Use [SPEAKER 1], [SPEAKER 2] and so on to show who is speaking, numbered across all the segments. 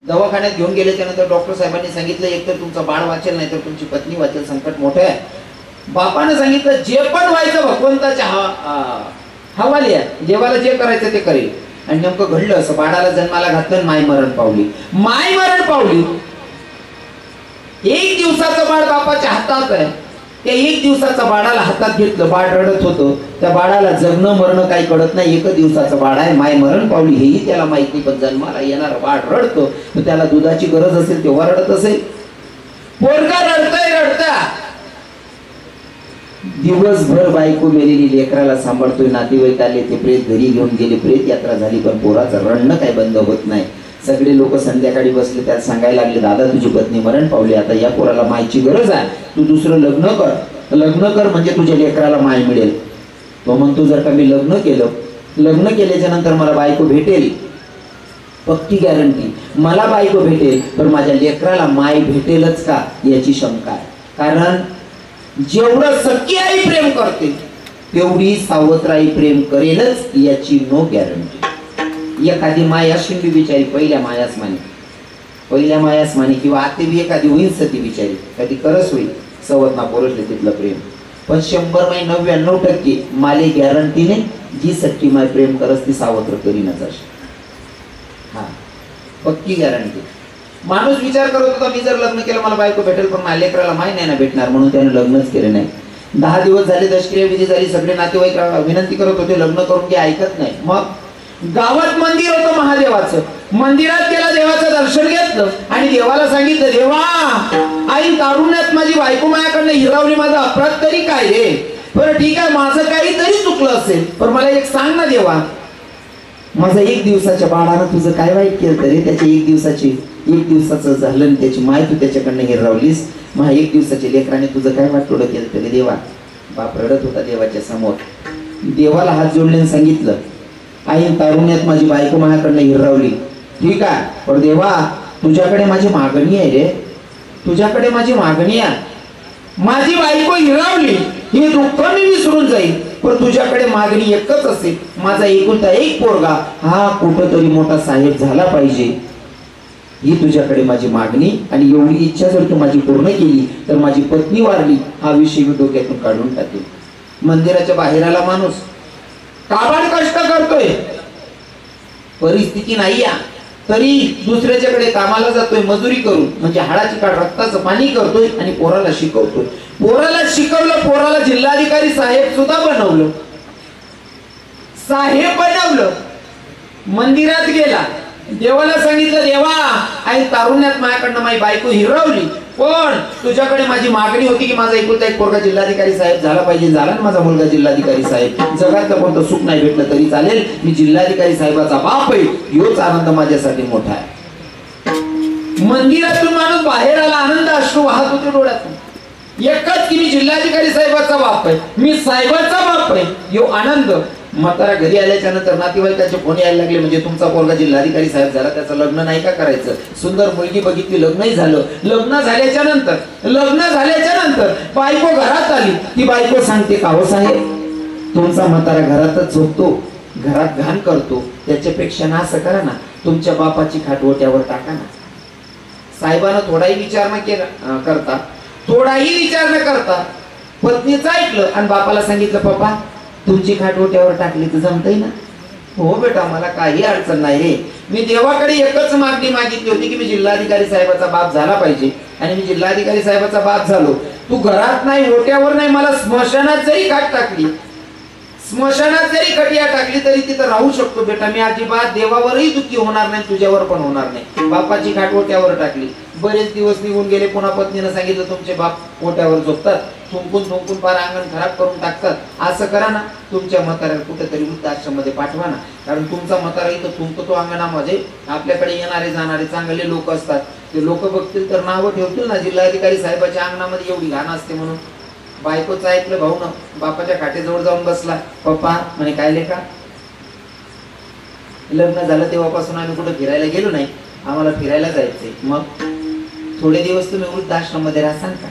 [SPEAKER 1] दवाखान्यात घेऊन गेल्याच्या नंतर डॉक्टर साहेबांनी सांगितलं एक तर तुमचं बाळ वाचेल नाही तर तुमची पत्नी वाचेल, संकट मोठं आहे. बापानं सांगितलं जे पण व्हायचं भगवंताच्या हवाली आहे, देवाला जे करायचं ते करेल. आणि नेमकं घडलं असं, बाळाला जन्माला घातलं, माय मरण पावली. माय मरण पावली. एक दिवसाचं बाळ बापाच्या हातात आहे. त्या एक दिवसाचं बाळाला हातात घेतलं, बाळ रडत होतं. त्या बाळाला जगणं मरणं काही कळत नाही, एक दिवसाचं बाळ आहे, माय मरण पावली हेही त्याला माहिती. पण जन्माला येणार बाळ रडतं, तर त्याला दुधाची गरज असेल तेव्हा रडत असेल. पोरगा रडतय रडता, दिवसभर बायको मेलेली लेकराला सांभाळतोय, नातेवाईक आले, ते प्रेत घरी घेऊन गेले, प्रेत यात्रा झाली, पण पोराचं रडणं काही बंद होत नाही. सगळे लोक संध्याकाळी बसले, त्यात सांगायला लागले दादा तुझी पत्नी मरण पावली, आता या पोराला मायची गरज आहे, तू दुसरं लग्न कर, लग्न कर म्हणजे तुझ्या लेकराला माय मिळेल. तो म्हणतो जर का मी लग्न केलं, लग्न केल्याच्या नंतर मला बायको भेटेल, पक्की गॅरंटी मला बायको भेटेल, पण माझ्या लेकराला माय भेटेलच का याची शंका आहे. कारण जेवढं सख्खी आई प्रेम करते तेवढी सावत्राई प्रेम करेलच याची नो गॅरंटी. एखादी माया शिंबी बिचारी पहिल्या मायास माने किंवा आते बी एखादी होईल सती बिचारी कधी करस होईल सवत ना पोरसले तिथलं प्रेम. पण 100-99% माले गॅरंटीने जी सख्खी माय प्रेम करस ती सावत्र करीनच अशी. हा पक्की गॅरंटी. माणूस विचार करत होता मी जर लग्न केलं मला बायको भेटेल, पण माझ्या लेकराला माय नाही ना भेटणार, म्हणून त्याने लग्नच केलं नाही. 10 दिवस झाले, दशक्रिया विधी झाली, सगळे नातेवाईक विनंती करत होते लग्न करून घे, ऐकत नाही. मग गावात मंदिर होतं महादेवाचं, मंदिरात गेला, देवाचं दर्शन घेतलं आणि देवाला सांगितलं देवा आई कारुण्यात माझी बायको माझ्याकडनं हिरावली, माझा अपराध तरी काय रे, बरं ठीक आहे माझं काहीतरी चुकलं असेल, पण मला एक सांग ना देवा, माझं 1 दिवसाच्या बाळानं तुझं काय वाईट केलं तरी, त्याच्या 1 दिवसाचं झालं आणि त्याची माय तू त्याच्याकडनं हिरावलीस, मग 1 दिवसाच्या लेकराने तुझं काय वाटोडं केलं तरी देवा. बाप रडत होता देवाच्या समोर. देवाला हात जोडले सांगितलं आई तारुण्यात माझी बायको माझ्याकडनं हिरावली, ठीक आहे, पण देवा तुझ्याकडे माझी मागणी आहे रे, तुझ्याकडे माझी मागणी आहे, माझी बायको हिरावली हे दुःख मी विसरून जाईल, पण तुझ्याकडे मागणी एकच असेल, माझा एकुलता एक पोरगा हा कुठंतरी मोठा साहेब झाला पाहिजे, ही तुझ्याकडे माझी मागणी, आणि एवढी इच्छा जर तू माझी पूर्ण केली तर माझी पत्नी वारली हा विषय मी डोक्यातून काढून टाकेल. मंदिराच्या बाहेर आला माणूस, काबाड कष्ट करतोय, परिस्थिती नाही तरी दुसऱ्याच्याकडे कामाला जातोय, मजुरी करून म्हणजे हाडाची काढ रक्ताचं पाणी करतोय आणि पोराला शिकवतोय. पोराला शिकवलं, पोराला जिल्हाधिकारी साहेब सुद्धा बनवलं, मंदिरात गेला, देवाला सांगितलं देवा आई तारुण्यात माझ्याकडनं माझी बायको हिरावली, पण तुझ्याकडे माझी मागणी होती की माझा एकुलता एक पोरगा जिल्हाधिकारी साहेब झाला पाहिजे, झाला ना माझा मुलगा जिल्हाधिकारी साहेब, जगातलं कोणतं सुख नाही भेटलं तरी चालेल, मी जिल्हाधिकारी साहेबाचा बाप आहे, ह्योच आनंद माझ्यासाठी मोठा आहे. मंदिरातून माणूस बाहेर आला, आनंद अश्रू वाहत होते डोळ्यातून, एकच की मी जिल्हाधिकारी साहेबाचा बाप आहे, मी साहेबाचा बाप आहे, ह्यो आनंद. म्हातारा घरी आल्याच्या नंतर नातेवाईकाचे फोन यायला लागले, म्हणजे तुमचा पोरगा जिल्हाधिकारी साहेब झाला, त्याचं लग्न नाही का करायचं, सुंदर मुलगी बघितली, लग्नही झालं. लग्न झाल्याच्या नंतर बायको घरात आली, ती बायको सांगते का हो साहेब तुमचा म्हातारा घरातच झोपतो, घरात घाण करतो, त्याच्यापेक्षा ना असं करा ना तुमच्या बापाची खाट ओट्यावर टाका ना. साहेबानं थोडाही विचार न करता पत्नीचं ऐकलं आणि बापाला सांगितलं पप्पा तुमची खाट ओट्यावर टाकली तर जमतंय ना. हो बेटा मला काही अडचण नाही रे, मी देवाकडे एकच मागणी मागितली होती की मी जिल्हाधिकारी साहेबाचा बाप झाला पाहिजे, आणि मी जिल्हाधिकारी साहेबाचा बाप झालो, तू घरात नाही ओट्यावर नाही, मला स्मशानात जरी खाट टाकली, स्मशानात जरी खटिया टाकली तरी तिथं राहू शकतो बेटा, मी अजिबात देवावरही दुःखी होणार नाही, तुझ्यावर पण होणार नाही. बापाची खाट ओट्यावर टाकली, बरेच दिवस निघून गेले, पुन्हा पत्नीनं सांगितलं तुमचे बाप ओट्यावर झोपतात, थुंकून फार अंगण खराब करून टाकतात, असं करा ना तुमच्या म्हाताऱ्याला कुठेतरी वृद्धाश्रम मध्ये पाठवा ना, कारण तुमचा म्हातारा इथं थुंकतो अंगणामध्ये, आपल्याकडे येणारे जाणारे चांगले लोक असतात, ते लोक बघतील तर नावं ठेवतील ना जिल्हाधिकारी साहेबाच्या अंगणामध्ये एवढी घाण असते म्हणून. बायकोचं ऐकलं भाऊ ना, बापाच्या खाटेजवळ जाऊन बसला, पप्पा म्हणे काय लेखा, लग्न झालं तेव्हापासून आम्ही कुठं फिरायला गेलो नाही, आम्हाला फिरायला जायचंय, मग थोडे दिवस तुम्ही वृद्धाश्रम मध्ये राहसान का.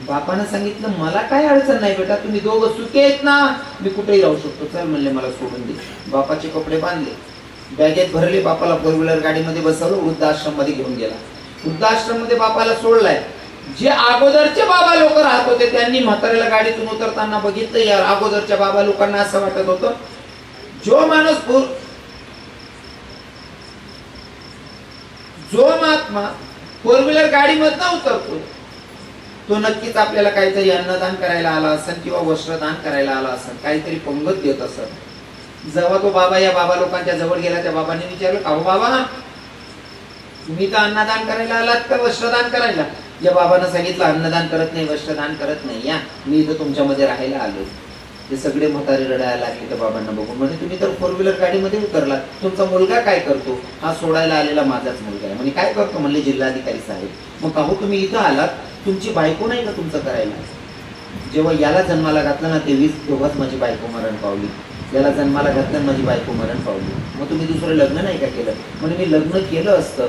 [SPEAKER 1] बापानं सांगितलं मला काय अडचण नाही बेटा, तुम्ही दोघं सुखी आहेत ना, मी कुठेही राहू शकतो, चल म्हणले मला सोडून दे. बापाचे कपडे बांधले, बॅगेत भरले, बापाला फोर व्हीलर गाडीमध्ये बसवलं, वृद्धाश्रम मध्ये घेऊन गेला. वृद्धाश्रम मध्ये बापाला सोडलाय. जे अगोदरचे बाबा लोक राहत होते त्यांनी म्हाताऱ्याला गाडीतून उतरताना बघितलं. या अगोदरच्या बाबा लोकांना असं वाटत होतं जो महात्मा फोर व्हीलर गाडीमधनं उतरतो तो नक्कीच आपल्याला काहीतरी अन्नदान करायला आला असेल किंवा वस्त्रदान करायला आला असेल, काहीतरी पंगत देत असेल. जेव्हा तो बाबा या बाबा लोकांच्या जवळ गेला त्या बाबांनी विचारलं, अहो बाबा तुम्ही तर अन्नदान करायला आलात का वस्त्रदान करायला? या बाबांना सांगितलं अन्नदान करत नाही, वस्त्रदान करत नाही, या मी इथं तुमच्यामध्ये राहायला आलो. ते सगळे म्हातारे रडायला लागले त्या बाबांना बघून. म्हणजे तुम्ही तर फोर व्हीलर गाडीमध्ये उतरलात, तुमचा मुलगा काय करतो? हा सोडायला आलेला माझाच मुलगा आहे. म्हणजे काय करतो? म्हणले जिल्हाधिकारी साहेब. मग काहू तुम्ही इथं आलात, तुमची बायको नाही का तुमचं करायला? जेव्हा याला जन्माला घातलं ना तेव्हाच माझी बायको मरण पावली. याला जन्माला घातलं माझी बायको मरण पावली. मग तुम्ही दुसरं लग्न नाही का केलं? म्हणजे मी लग्न केलं असतं,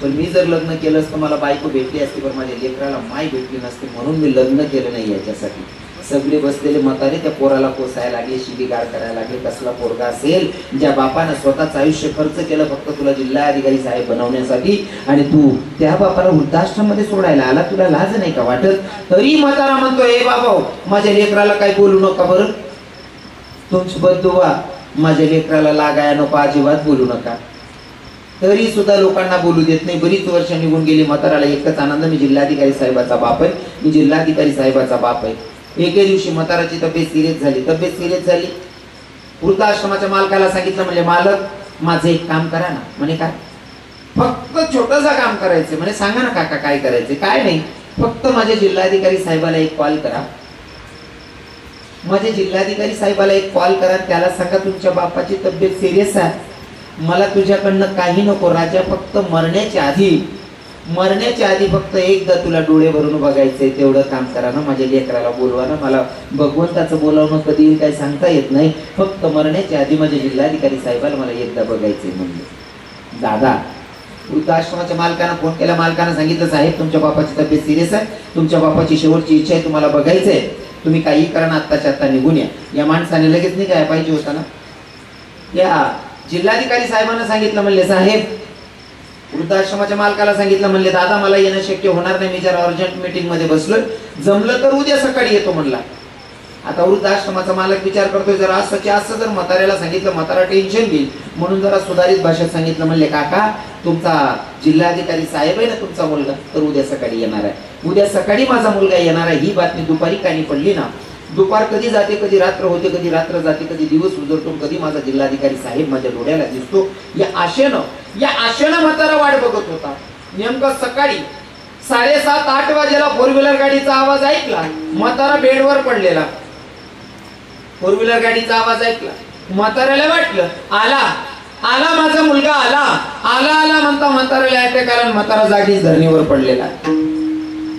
[SPEAKER 1] पण मी जर लग्न केलं असतं मला बायको भेटली असती, पण माझ्या लेकराला माय भेटली नसती, म्हणून मी लग्न केलं नाही याच्यासाठी. सगळे बसलेले म्हातारे त्या पोराला कोसायला लागले, शिवीगाळ करायला लागले. कसला पोरगा असेल ज्या बापानं स्वतःच आयुष्य खर्च केलं फक्त तुला जिल्हाधिकारी साहेब बनवण्यासाठी, आणि तू त्या बापाला वृद्धाश्रम मध्ये सोडायला आला? तुला लाज नाही का वाटत? तरी म्हातारा म्हणतो, हे बाबा माझ्या लेकराला काही बोलू नका बरं, तुमची बद्दुआ माझ्या लेकराला लागाया नको, अजिबात बोलू नका. तरी सुद्धा लोकांना बोलू देत नाही. बरीच वर्ष निघून गेली. म्हाताराला एकच आनंद, मी जिल्हाधिकारी साहेबाचा बाप आहे, मी जिल्हाधिकारी साहेबाचा बाप आहे. एके दिवशी म्हाताराची तब्येत सिरियस झाली. वृद्धाश्रमाच्या मालकाला सांगितलं, म्हणजे मालक माझं एक काम करा ना. म्हणे काय? फक्त छोटंसं काम करायचं. म्हणे सांगा ना काका काय करायचं? काय नाही, फक्त माझ्या जिल्हाधिकारी साहेबाला एक कॉल करा. माझ्या जिल्हाधिकारी साहेबाला एक कॉल करा, त्याला सांगा तुमच्या बापाची तब्येत सिरियस आहे, मला तुझ्याकडनं काही नको राजा, फक्त मरण्याच्या आधी फक्त एकदा तुला डोळे भरून बघायचंय, तेवढं काम करा ना. माझ्या लेकराला बोलवा ना. मला भगवंताचं बोलावणं कधी येईल काही सांगता येत नाही. फक्त मरण्याच्या आधी माझ्या जिल्हाधिकारी साहेबाला मला एकदा बघायचंय. म्हणले दादा, वृद्धाश्रमाच्या मालकानं फोन केला. मालकानं सांगितलं, साहेब तुमच्या बापाची तब्येत सिरियस आहे, तुमच्या बापाची शेवटची इच्छा आहे, तुम्हाला बघायचंय, तुम्ही काही करा ना, आत्ताच्या आत्ता निघून या. या माणसाने लगेच नाही काय पाहिजे होता ना. या जिल्हाधिकारी साहेबांना सांगितलं, म्हणले साहेब, वृद्धाश्रमाच्या मालकाला सांगितलं, म्हणले दादा मला येणं शक्य होणार नाही, मी जरा अर्जंट मीटिंग मध्ये बसलोय, जमलं तर उद्या सकाळी येतो म्हणला. आता वृद्धाश्रमाचा मालक विचार करतोय, जरा असं जर म्हाताऱ्याला सांगितलं म्हातारा टेन्शन घेईल, म्हणून जरा सुधारित भाषेत सांगितलं, म्हणले काका तुमचा जिल्हाधिकारी साहेब आहे ना तुमचा मुलगा, तर उद्या सकाळी येणार आहे. उद्या सकाळी माझा मुलगा येणार आहे. ही बातमी दुपारी कानी पडली ना, दुपार कधी जाते कधी रात्र होते, कधी रात्र जाते कधी दिवस उजळतो, कधी माझा जिल्हाधिकारी साहेब माझ्या डोळ्याला दिसतो, या आशेनं म्हातारा वाट बघत होता. नेमकं सकाळी 7:30-8 वाजेला फोर व्हीलर गाडीचा आवाज ऐकला. म्हातारा बेडवर पडलेला. फोर व्हीलर गाडीचा आवाज ऐकला. म्हाताऱ्याला वाटलं आला माझा मुलगा आला म्हणता म्हाताऱ्याला अटॅक आला. म्हातारा जागीच धरणीवर पडलेला.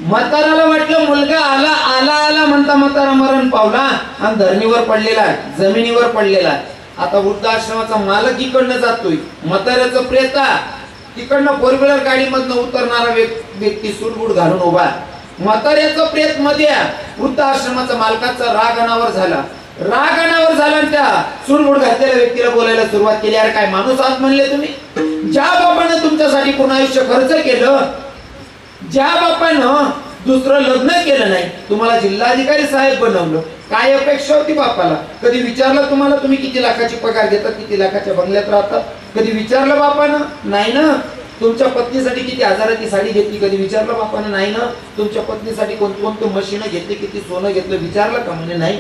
[SPEAKER 1] म्हाताराला वाटलं मुलगा आला म्हणता म्हातारा मरण पावला आणि धरणीवर पडलेला, जमिनीवर पडलेला. आता वृद्धाश्रमाचा मालक इकडनं जातोय, म्हाताऱ्याचं प्रेत तिकडनं फोर व्हीलर गाडीमधनं उतरणारा व्यक्ती सुटबुट घालून उभा. म्हाताऱ्याचं प्रेत मध्ये, वृद्धाश्रमाचा मालकाचा राग अनावर झाला आणि त्या सुटबुट घातलेल्या व्यक्तीला बोलायला सुरुवात केली, अरे काय माणूस आहात म्हणले तुम्ही? ज्या बापानं तुमच्यासाठी पूर्ण आयुष्य खर्च केलं, ज्या बापानं दुसरं लग्न केलं नाही, तुम्हाला जिल्हाधिकारी साहेब बनवलं, काय अपेक्षा होती बापाला? कधी विचारलं तुम्हाला तुम्ही किती लाखाची पगार घेतात, किती लाखाच्या बंगल्यात राहतात? कधी विचारलं बापानं? नाही ना. तुमच्या पत्नीसाठी किती हजाराची साडी घेतली, कधी विचारलं बापानं? नाही ना. तुमच्या पत्नीसाठी कोणती मशीन घेतली, किती सोनं घेतलं, विचारलं का? म्हणजे नाही.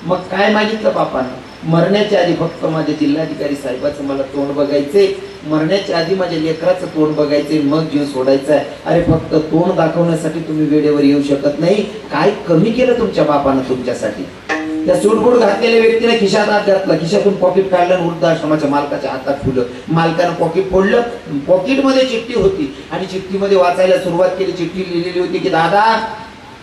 [SPEAKER 1] मग काय मागितलं बापानं? मरण्याच्या आधी फक्त माझ्या जिल्हाधिकारी साहेबाचं मला तोंड बघायचंय, मरण्याच्या आधी माझ्या लेकराचं तोंड बघायचंय, मग जीव सोडायचा आहे. अरे फक्त तोंड दाखवण्यासाठी तुम्ही वेळेवर येऊ शकत नाही. काय कमी केलं तुमच्या बापानं तुमच्यासाठी? त्या सूटबूट घातलेल्या व्यक्तीने खिशात हात घातला, खिशातून पॉकेट काढलं, वृद्धाश्रमाच्या मालकाच्या हातात फुलं. मालकानं पॉकेट फोडलं, पॉकेटमध्ये चिठ्ठी होती आणि चिठ्ठीमध्ये वाचायला सुरुवात केली. चिठ्ठी लिहिलेली होती की दादा,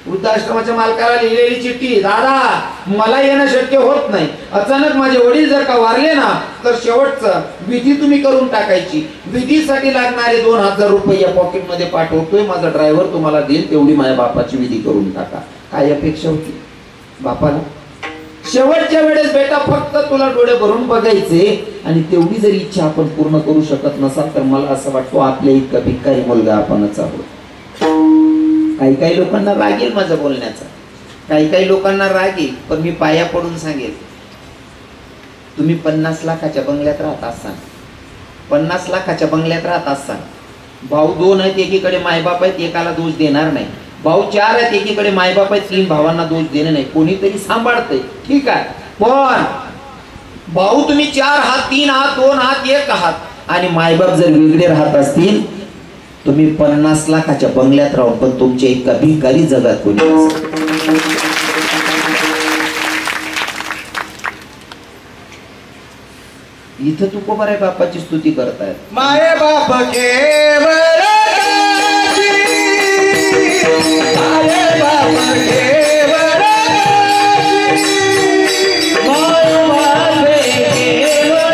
[SPEAKER 1] वृद्धाश्रमाच्या मालकाला लिहिलेली चिठ्ठी, दादा मला येणं शक्य होत नाही, अचानक माझे वडील जर का वारले ना तर शेवटचं विधी तुम्ही करून टाकायची, विधीसाठी लागणारे 2000 रुपये या पॉकेट मध्ये पाठवतोय, माझा ड्रायव्हर तुम्हाला देईल, तेवढी माझ्या बापाची विधी करून टाका. काय अपेक्षा होती बापाला? शेवटच्या वेळेस बेटा फक्त तुला डोळे भरून बघायचे आणि तेवढी जरी इच्छा आपण पूर्ण करू शकत नसाल तर मला असं वाटतं आपल्या इतका भिकारी मुलगा आपणच आहोत. काही काही लोकांना राग येईल माझं बोलण्याचा, काही काही लोकांना राग येईल, पण मी पाया पडून सांगेल, तुम्ही 50 लाखाच्या बंगल्यात राहत असाल, 50 लाखाच्या बंगल्यात राहत असाल, भाऊ 2 आहेत, एकीकडे मायबाप आहेत, एकाला दोष देणार नाही. भाऊ 4 आहेत, एकीकडे मायबाप आहेत, 3 भावांना दोष देणे नाही, कोणीतरी सांभाळतंय, ठीक आहे. पण भाऊ तुम्ही 4 आहात, 3 आहात, 2 आहात, 1 आहात आणि मायबाप जर वेगळे राहत असतील, तुम्ही 50 लाखाच्या बंगल्यात राहून पण तुमच्या इतका भिकारी जगात कोणी नसेल. इथं तुकोबाराय बापाची स्तुती करतायत.
[SPEAKER 2] माये बाप केवळ माये बाप केवळ माये बाप केवळ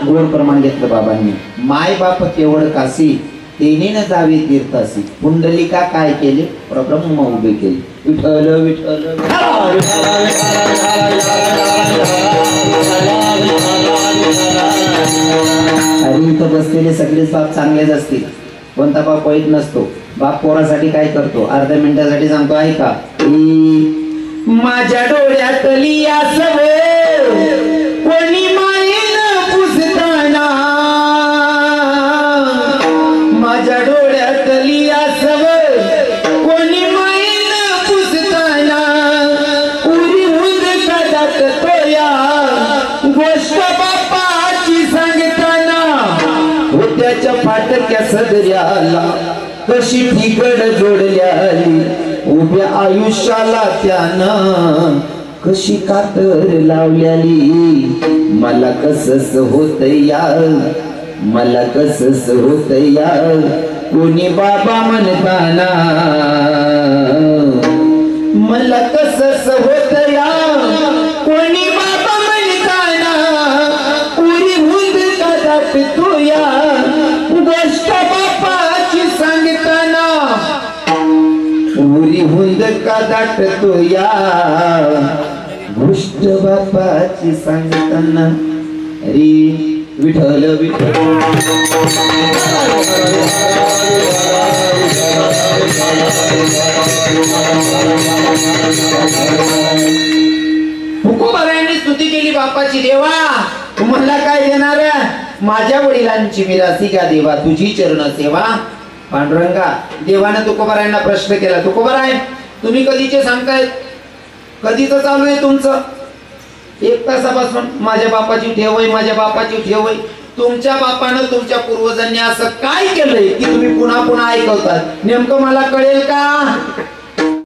[SPEAKER 1] गोड प्रमाण घेतलं बाबांनी. माय बाप केवळ काशी तेने न जावे तीर्थासी, पुंडलिका काय केले प्रब्रह्म उभे केले. विठ्ठल विठ्ठल अरे इथं बसलेले सगळेच बाप चांगलेच असतील, कोणता बाप वाईट नसतो. बाप पोरासाठी काय करतो अर्ध्या मिनिटासाठी सांगतो, ऐका. माझ्या डोळ्यातली आसवे कोणी माईन पुसताना, माझ्या डोळ्यातली आसवे कोणी माईन पुसताना, उरी हुंद कदात तोया गोष्ट बापाची सांगताना, होत्याच्या फाटक्या सदऱ्याला कशी ठिकड जोडल्याली, उभ्या आयुष्याला त्यानं कशी कातर लावल्याली. मला कसस होत या, मला कसस होत या कोणी बाबा म्हणताना, मला कसस होत या कोणी बाबा म्हणताना, उरी हुंद कदात तू या गोष्ट बापाची सांगताना, उरी हुंद का दाटतो या गोष्ट बापाची सांगताना. अरे विठ्ठल विठ्ठल तुकोबारायांनी स्तुती केली बापाची. देवा तुम्हाला काय देणार, माझ्या वडिलांची मिरासी का देवा तुझी चरण सेवा. पांडुरंगा देवाने तुकोबारायांना प्रश्न केला, तुकोबाराय तुम्ही कधीचे सांगतायत, कधीच चालू आहे तुमचं? 1 तासापासून माझ्या बापाची ठेव आहे, माझ्या बापाची ठेव आहे. तुमच्या बापानं तुमच्या पूर्वजांनी असं काय केलंय की तुम्ही पुन्हा पुन्हा ऐकवतात? नेमकं मला कळेल का?